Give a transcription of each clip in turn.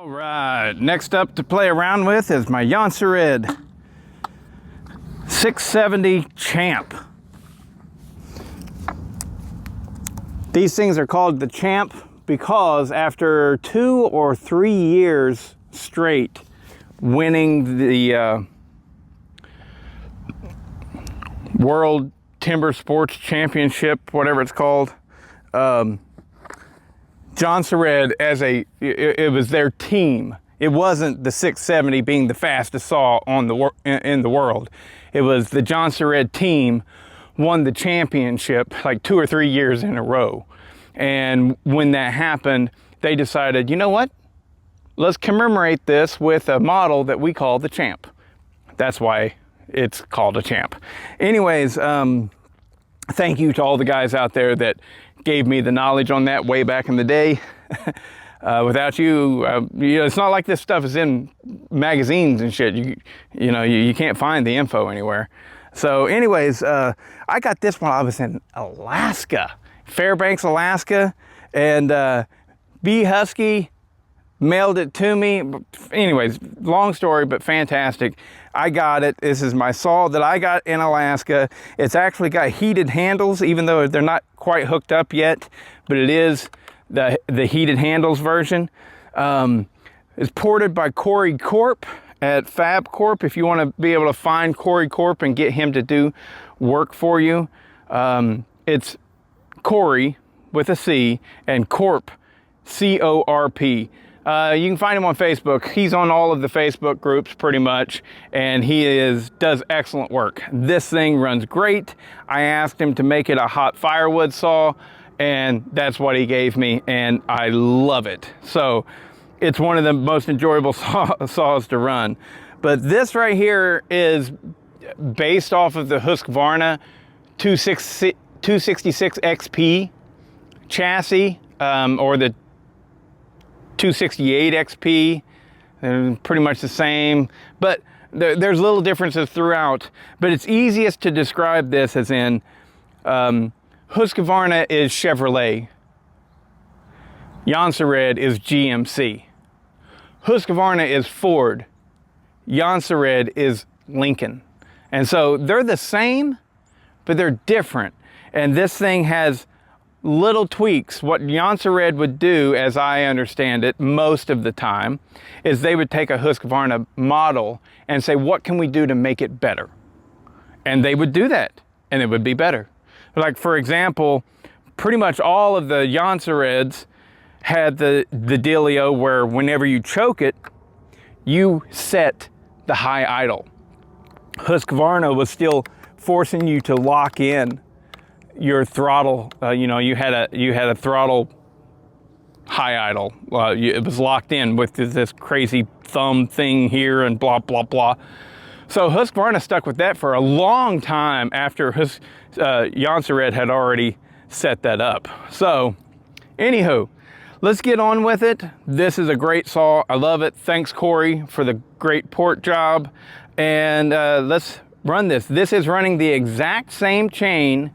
All right, next up to play around with is my Jonsered 670 Champ. These things are called the Champ because after 2 or 3 years straight winning the World Timber Sports Championship, whatever it's called, Jonsered it was their team. It wasn't the 670 being the fastest saw in the world. It was the Jonsered team won the championship like 2 or 3 years in a row. And when that happened, they decided, you know what? Let's commemorate this with a model that we call the Champ. That's why it's called a Champ. Anyways, thank you to all the guys out there that gave me the knowledge on that way back in the day. Without you, it's not like this stuff is in magazines and shit. You can't find the info anywhere. So anyways, I got this when I was in Alaska, Fairbanks, Alaska, and B Husky mailed it to me. Anyways, long story, but fantastic. I got it. This is my saw that I got in Alaska. It's actually got heated handles, even though they're not quite hooked up yet, but it is the heated handles version. It's ported by Corp at Fab Corp. If you want to be able to find Corp and get him to do work for you, it's Corey with a C and Corp, C-O-R-P. You can find him on Facebook. He's on all of the Facebook groups pretty much, and he does excellent work. This thing runs great. I asked him to make it a hot firewood saw, and that's what he gave me, and I love it. So it's one of the most enjoyable saws to run. But this right here is based off of the Husqvarna 266 XP chassis, or the 268 XP. They're pretty much the same, but there's little differences throughout. But it's easiest to describe this as in Husqvarna is Chevrolet, Jonsered is GMC, Husqvarna is Ford, Jonsered is Lincoln. And so they're the same, but they're different. And this thing has little tweaks. What Jonsered would do, as I understand it, most of the time, is they would take a Husqvarna model and say, what can we do to make it better? And they would do that, and it would be better. Like, for example, pretty much all of the Jonsereds had the dealio where whenever you choke it, you set the high idle. Husqvarna was still forcing you to lock in your throttle. You had a throttle high idle. It was locked in with this crazy thumb thing here and blah blah blah. So Husqvarna stuck with that for a long time after Jonsered had already set that up. So anywho, let's get on with it. This is a great saw. I love it. Thanks Corey for the great port job. And let's run this. This is running the exact same chain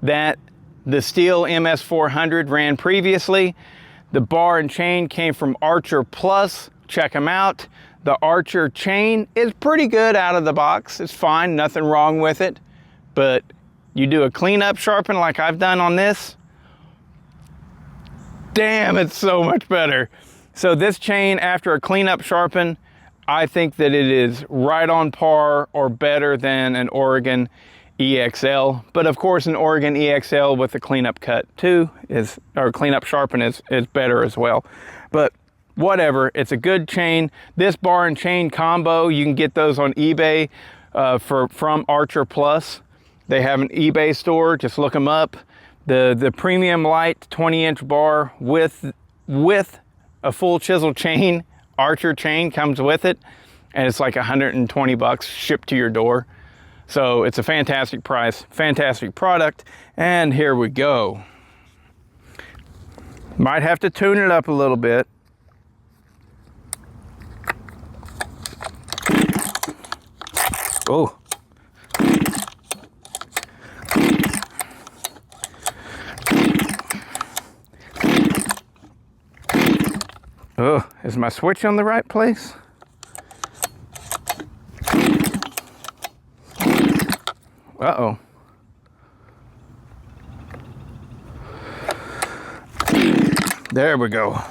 that the Stihl MS400 ran previously. The bar and chain came from Archer Plus. Check them out. The Archer chain is pretty good out of the box. It's fine, nothing wrong with it. But you do a cleanup sharpen like I've done on this, damn, it's so much better. So this chain, after a cleanup sharpen, I think that it is right on par or better than an Oregon EXL. But of course, an Oregon EXL with a cleanup cut too or cleanup sharpen is better as well. But whatever, it's a good chain. This bar and chain combo, you can get those on eBay from Archer Plus. They have an eBay store, just look them up. The premium light 20-inch bar with a full chisel chain, Archer chain comes with it, and it's like 120 bucks shipped to your door. So it's a fantastic price, fantastic product, and here we go. Might have to tune it up a little bit. Oh. Oh, Is my switch on the right place? Uh-oh. There we go.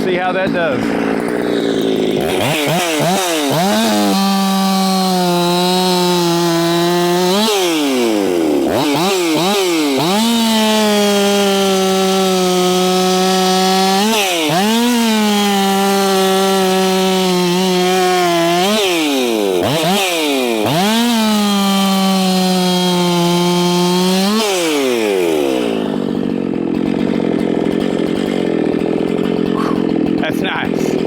See how that does. That's nice.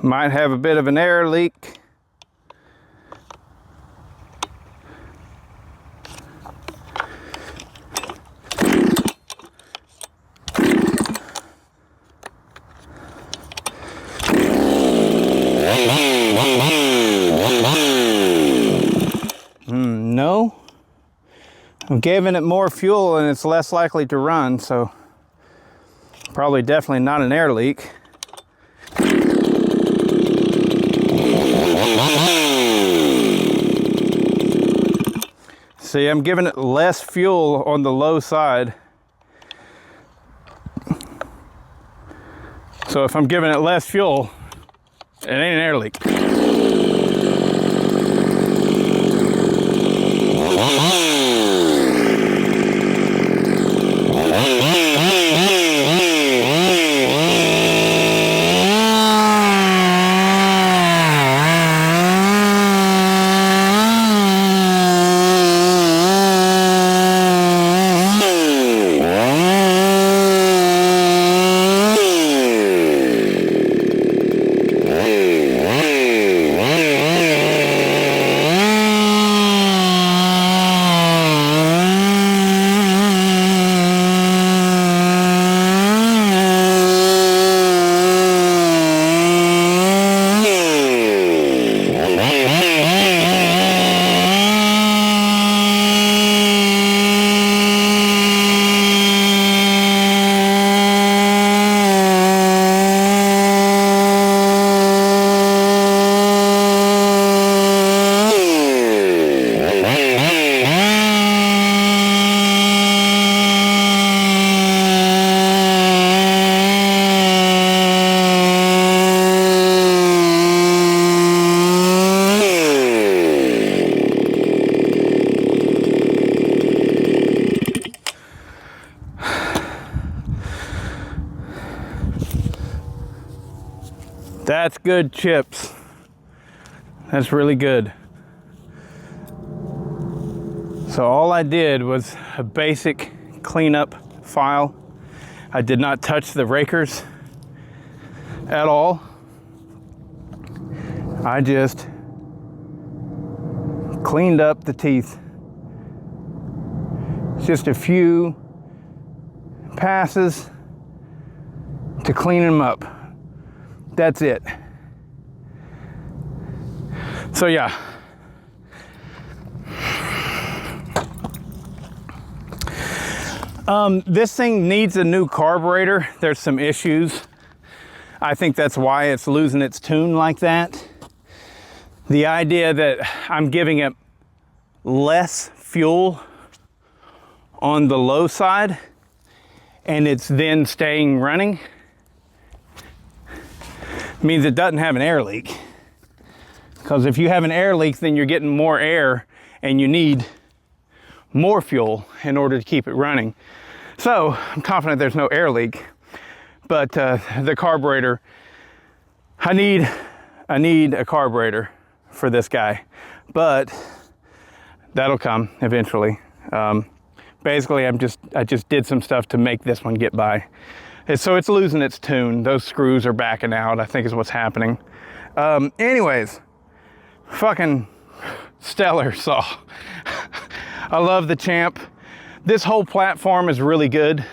Might have a bit of an air leak. I'm giving it more fuel and it's less likely to run, so probably definitely not an air leak. See, I'm giving it less fuel on the low side. So if I'm giving it less fuel, it ain't an air leak. That's good chips. That's really good. So all I did was a basic cleanup file. I did not touch the rakers at all. I just cleaned up the teeth. Just a few passes to clean them up. That's it. So yeah. This thing needs a new carburetor. There's some issues. I think that's why it's losing its tune like that. The idea that I'm giving it less fuel on the low side and it's then staying running means it doesn't have an air leak. Because if you have an air leak, then you're getting more air and you need more fuel in order to keep it running. So I'm confident there's no air leak, but the carburetor, I need a carburetor for this guy, but that'll come eventually. Basically, I just did some stuff to make this one get by. So it's losing its tune. Those screws are backing out, I think is what's happening. Anyways, fucking stellar saw. I love the Champ. This whole platform is really good.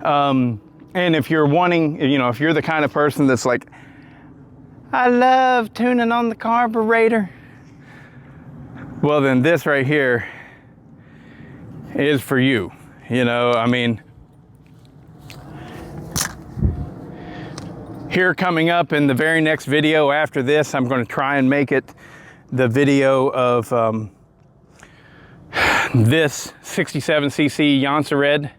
And if you're wanting, if you're the kind of person that's like, I love tuning on the carburetor, well then this right here is for you. Here coming up in the very next video after this, I'm going to try and make it the video of this 67cc Jonsered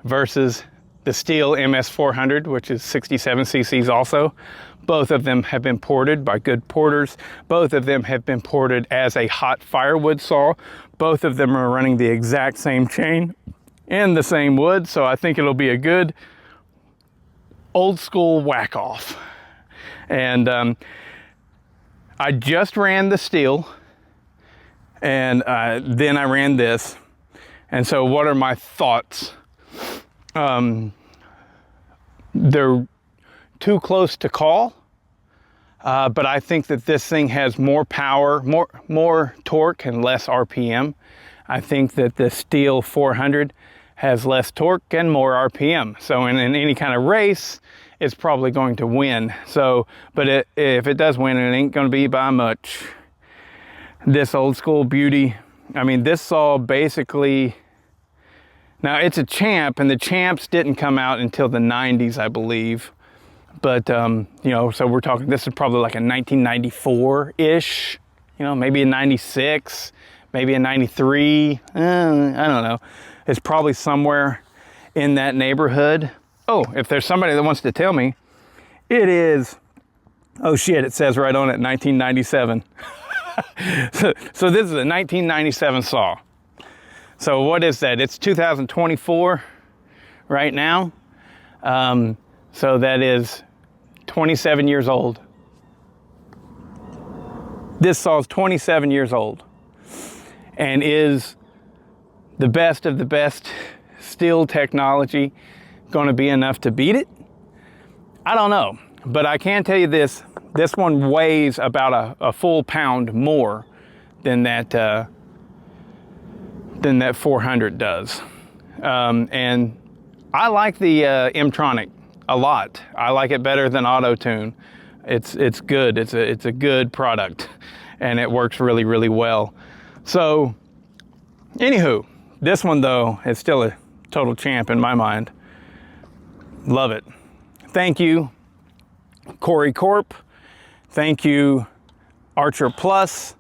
versus the Steel MS400, which is 67cc's also. Both of them have been ported by good porters. Both of them have been ported as a hot firewood saw. Both of them are running the exact same chain and the same wood, so I think it'll be a good old school whack off. And I just ran the Steel and then I ran this. And so what are my thoughts? They're too close to call, but I think that this thing has more power, more torque and less RPM. I think that the Steel 400 has less torque and more RPM. So in any kind of race, it's probably going to win. So, but if it does win, it ain't going to be by much. This old school beauty I mean, this saw basically, now it's a Champ, and the Champs didn't come out until the 90s, I believe. But, you know, so we're talking, this is probably like a 1994-ish, you know, maybe a 96, maybe a 93, I don't know. It's probably somewhere in that neighborhood. Oh, if there's somebody that wants to tell me, it is, oh shit, it says right on it, 1997. So this is a 1997 saw. So what is that? It's 2024 right now. So that is 27 years old. This saw is 27 years old and is the best of the best steel technology going to be enough to beat it? I don't know, but I can tell you this. This one weighs about a full pound more than that 400 does. And I like the M-Tronic a lot. I like it better than Auto-Tune. It's good. It's a good product, and it works really, really well. So, anywho, this one though is still a total champ in my mind. Love it. Thank you, Corp. Thank you, Archer Plus,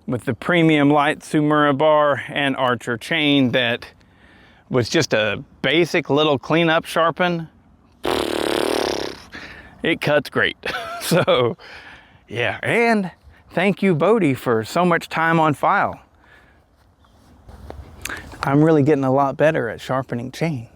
with the premium light Tsumura bar and Archer chain that was just a basic little cleanup sharpen. It cuts great. So, yeah. And thank you, Bodhi, for so much time on file. I'm really getting a lot better at sharpening chain.